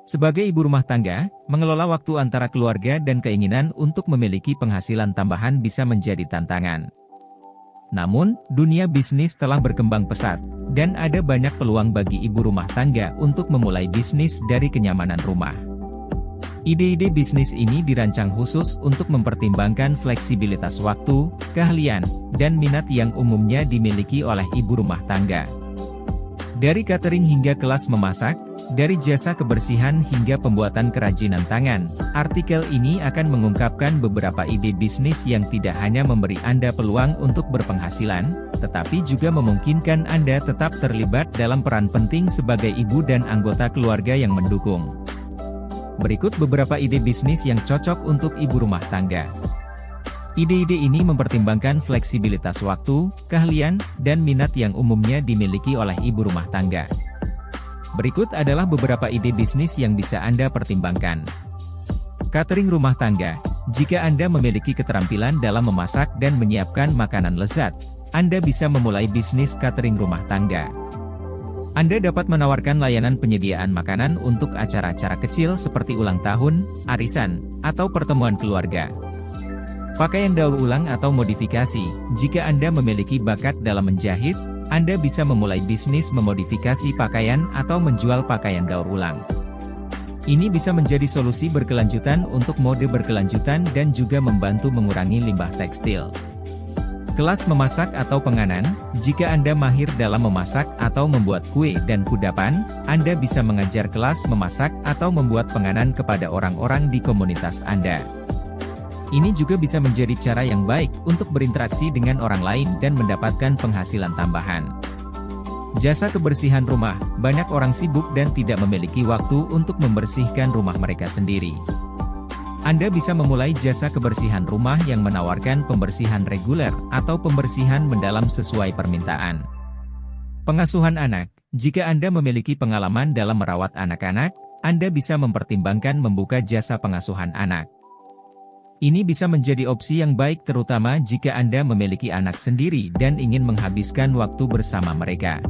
Sebagai ibu rumah tangga, mengelola waktu antara keluarga dan keinginan untuk memiliki penghasilan tambahan bisa menjadi tantangan. Namun, dunia bisnis telah berkembang pesat, dan ada banyak peluang bagi ibu rumah tangga untuk memulai bisnis dari kenyamanan rumah. Ide-ide bisnis ini dirancang khusus untuk mempertimbangkan fleksibilitas waktu, keahlian, dan minat yang umumnya dimiliki oleh ibu rumah tangga. Dari catering hingga kelas memasak, dari jasa kebersihan hingga pembuatan kerajinan tangan, artikel ini akan mengungkapkan beberapa ide bisnis yang tidak hanya memberi Anda peluang untuk berpenghasilan, tetapi juga memungkinkan Anda tetap terlibat dalam peran penting sebagai ibu dan anggota keluarga yang mendukung. Berikut beberapa ide bisnis yang cocok untuk ibu rumah tangga. Ide-ide ini mempertimbangkan fleksibilitas waktu, keahlian, dan minat yang umumnya dimiliki oleh ibu rumah tangga. Berikut adalah beberapa ide bisnis yang bisa Anda pertimbangkan. Catering rumah tangga. Jika Anda memiliki keterampilan dalam memasak dan menyiapkan makanan lezat, Anda bisa memulai bisnis catering rumah tangga. Anda dapat menawarkan layanan penyediaan makanan untuk acara-acara kecil seperti ulang tahun, arisan, atau pertemuan keluarga. Pakaian daur ulang atau modifikasi. Jika Anda memiliki bakat dalam menjahit, Anda bisa memulai bisnis memodifikasi pakaian atau menjual pakaian daur ulang. Ini bisa menjadi solusi berkelanjutan untuk mode berkelanjutan dan juga membantu mengurangi limbah tekstil. Kelas memasak atau penganan. Jika Anda mahir dalam memasak atau membuat kue dan kudapan, Anda bisa mengajar kelas memasak atau membuat penganan kepada orang-orang di komunitas Anda. Ini juga bisa menjadi cara yang baik untuk berinteraksi dengan orang lain dan mendapatkan penghasilan tambahan. Jasa kebersihan rumah. Banyak orang sibuk dan tidak memiliki waktu untuk membersihkan rumah mereka sendiri. Anda bisa memulai jasa kebersihan rumah yang menawarkan pembersihan reguler atau pembersihan mendalam sesuai permintaan. Pengasuhan anak. Jika Anda memiliki pengalaman dalam merawat anak-anak, Anda bisa mempertimbangkan membuka jasa pengasuhan anak. Ini bisa menjadi opsi yang baik terutama jika Anda memiliki anak sendiri dan ingin menghabiskan waktu bersama mereka.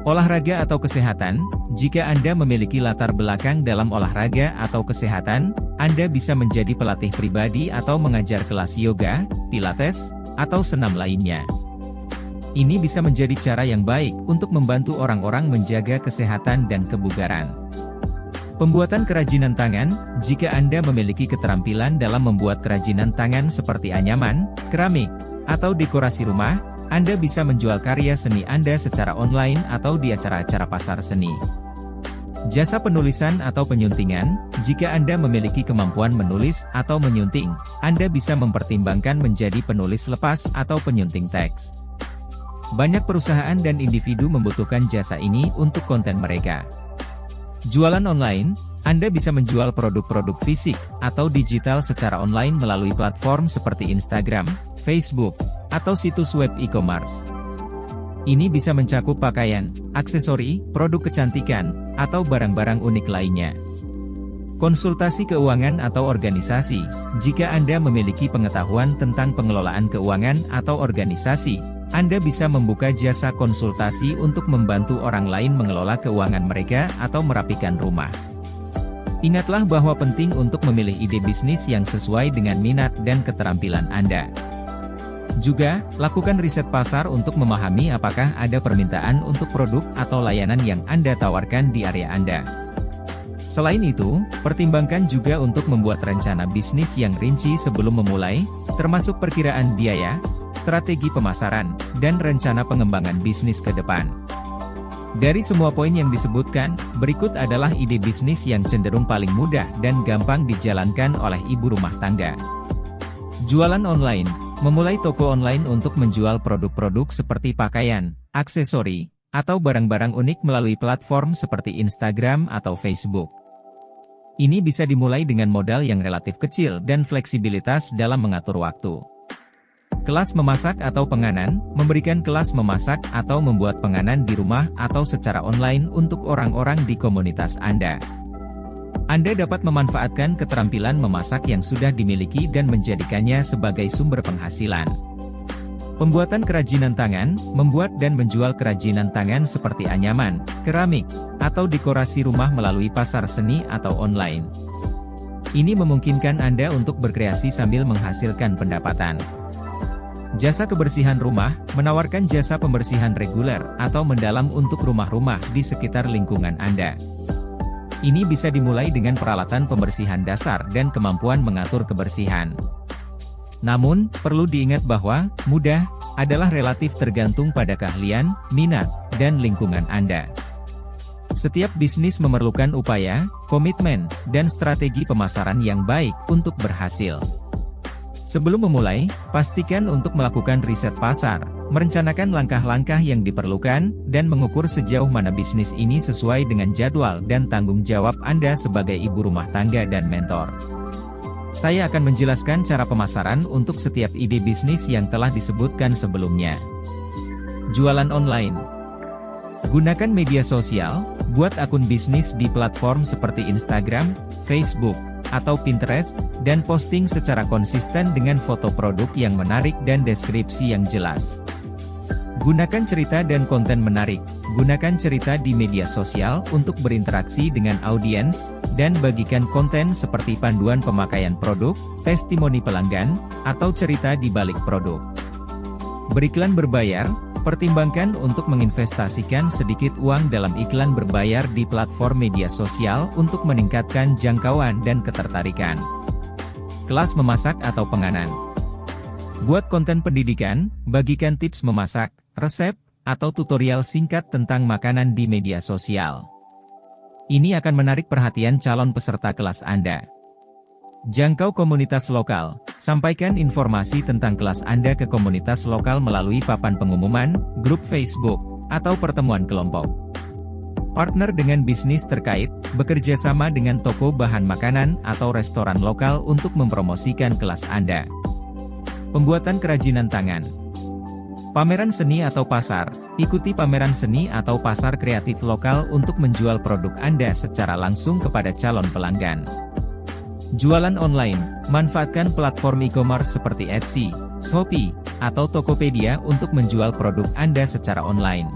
Olahraga atau kesehatan. Jika Anda memiliki latar belakang dalam olahraga atau kesehatan, Anda bisa menjadi pelatih pribadi atau mengajar kelas yoga, pilates, atau senam lainnya. Ini bisa menjadi cara yang baik untuk membantu orang-orang menjaga kesehatan dan kebugaran. Pembuatan kerajinan tangan. Jika Anda memiliki keterampilan dalam membuat kerajinan tangan seperti anyaman, keramik, atau dekorasi rumah, Anda bisa menjual karya seni Anda secara online atau di acara-acara pasar seni. Jasa penulisan atau penyuntingan. Jika Anda memiliki kemampuan menulis atau menyunting, Anda bisa mempertimbangkan menjadi penulis lepas atau penyunting teks. Banyak perusahaan dan individu membutuhkan jasa ini untuk konten mereka. Jualan online. Anda bisa menjual produk-produk fisik atau digital secara online melalui platform seperti Instagram, Facebook, atau situs web e-commerce. Ini bisa mencakup pakaian, aksesori, produk kecantikan, atau barang-barang unik lainnya. Konsultasi keuangan atau organisasi. Jika Anda memiliki pengetahuan tentang pengelolaan keuangan atau organisasi, Anda bisa membuka jasa konsultasi untuk membantu orang lain mengelola keuangan mereka atau merapikan rumah. Ingatlah bahwa penting untuk memilih ide bisnis yang sesuai dengan minat dan keterampilan Anda. Juga, lakukan riset pasar untuk memahami apakah ada permintaan untuk produk atau layanan yang Anda tawarkan di area Anda. Selain itu, pertimbangkan juga untuk membuat rencana bisnis yang rinci sebelum memulai, termasuk perkiraan biaya, strategi pemasaran, dan rencana pengembangan bisnis ke depan. Dari semua poin yang disebutkan, berikut adalah ide bisnis yang cenderung paling mudah dan gampang dijalankan oleh ibu rumah tangga. Jualan online. Memulai toko online untuk menjual produk-produk seperti pakaian, aksesori, atau barang-barang unik melalui platform seperti Instagram atau Facebook. Ini bisa dimulai dengan modal yang relatif kecil dan fleksibilitas dalam mengatur waktu. Kelas memasak atau penganan. Memberikan kelas memasak atau membuat penganan di rumah atau secara online untuk orang-orang di komunitas Anda. Anda dapat memanfaatkan keterampilan memasak yang sudah dimiliki dan menjadikannya sebagai sumber penghasilan. Pembuatan kerajinan tangan, membuat dan menjual kerajinan tangan seperti anyaman, keramik, atau dekorasi rumah melalui pasar seni atau online. Ini memungkinkan Anda untuk berkreasi sambil menghasilkan pendapatan. Jasa kebersihan rumah, menawarkan jasa pembersihan reguler atau mendalam untuk rumah-rumah di sekitar lingkungan Anda. Ini bisa dimulai dengan peralatan pembersihan dasar dan kemampuan mengatur kebersihan. Namun, perlu diingat bahwa, mudah, adalah relatif tergantung pada keahlian, minat, dan lingkungan Anda. Setiap bisnis memerlukan upaya, komitmen, dan strategi pemasaran yang baik untuk berhasil. Sebelum memulai, pastikan untuk melakukan riset pasar, merencanakan langkah-langkah yang diperlukan, dan mengukur sejauh mana bisnis ini sesuai dengan jadwal dan tanggung jawab Anda sebagai ibu rumah tangga dan mentor. Saya akan menjelaskan cara pemasaran untuk setiap ide bisnis yang telah disebutkan sebelumnya. Jualan online. Gunakan media sosial, buat akun bisnis di platform seperti Instagram, Facebook, atau Pinterest, dan posting secara konsisten dengan foto produk yang menarik dan deskripsi yang jelas. Gunakan cerita dan konten menarik. Gunakan cerita di media sosial untuk berinteraksi dengan audiens, dan bagikan konten seperti panduan pemakaian produk, testimoni pelanggan, atau cerita di balik produk. Beriklan berbayar, pertimbangkan untuk menginvestasikan sedikit uang dalam iklan berbayar di platform media sosial untuk meningkatkan jangkauan dan ketertarikan. Kelas memasak atau penganan. Buat konten pendidikan, bagikan tips memasak, resep, atau tutorial singkat tentang makanan di media sosial. Ini akan menarik perhatian calon peserta kelas Anda. Jangkau komunitas lokal. Sampaikan informasi tentang kelas Anda ke komunitas lokal melalui papan pengumuman, grup Facebook, atau pertemuan kelompok. Partner dengan bisnis terkait, bekerja sama dengan toko bahan makanan atau restoran lokal untuk mempromosikan kelas Anda. Pembuatan kerajinan tangan. Pameran seni atau pasar. Ikuti pameran seni atau pasar kreatif lokal untuk menjual produk Anda secara langsung kepada calon pelanggan. Jualan online. Manfaatkan platform e-commerce seperti Etsy, Shopee, atau Tokopedia untuk menjual produk Anda secara online.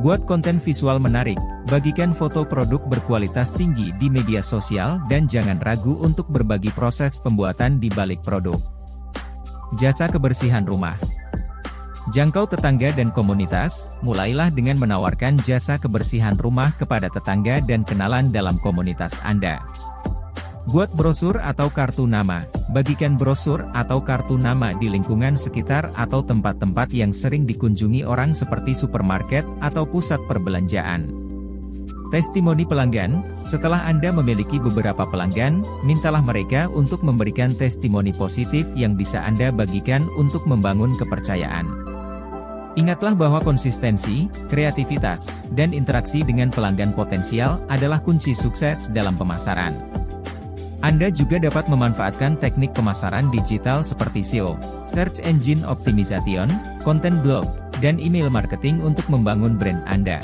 Buat konten visual menarik. Bagikan foto produk berkualitas tinggi di media sosial dan jangan ragu untuk berbagi proses pembuatan di balik produk. Jasa kebersihan rumah. Jangkau tetangga dan komunitas, mulailah dengan menawarkan jasa kebersihan rumah kepada tetangga dan kenalan dalam komunitas Anda. Buat brosur atau kartu nama, bagikan brosur atau kartu nama di lingkungan sekitar atau tempat-tempat yang sering dikunjungi orang seperti supermarket atau pusat perbelanjaan. Testimoni pelanggan. Setelah Anda memiliki beberapa pelanggan, mintalah mereka untuk memberikan testimoni positif yang bisa Anda bagikan untuk membangun kepercayaan. Ingatlah bahwa konsistensi, kreativitas, dan interaksi dengan pelanggan potensial adalah kunci sukses dalam pemasaran. Anda juga dapat memanfaatkan teknik pemasaran digital seperti SEO, Search Engine Optimization, konten blog, dan email marketing untuk membangun brand Anda.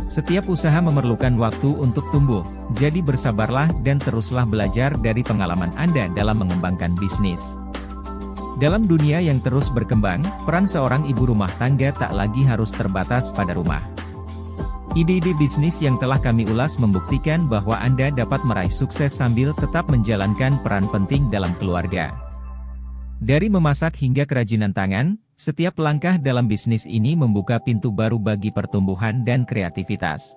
Setiap usaha memerlukan waktu untuk tumbuh, jadi bersabarlah dan teruslah belajar dari pengalaman Anda dalam mengembangkan bisnis. Dalam dunia yang terus berkembang, peran seorang ibu rumah tangga tak lagi harus terbatas pada rumah. Ide-ide bisnis yang telah kami ulas membuktikan bahwa Anda dapat meraih sukses sambil tetap menjalankan peran penting dalam keluarga. Dari memasak hingga kerajinan tangan, setiap langkah dalam bisnis ini membuka pintu baru bagi pertumbuhan dan kreativitas.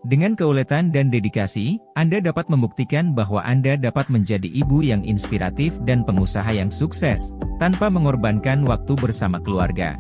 Dengan keuletan dan dedikasi, Anda dapat membuktikan bahwa Anda dapat menjadi ibu yang inspiratif dan pengusaha yang sukses, tanpa mengorbankan waktu bersama keluarga.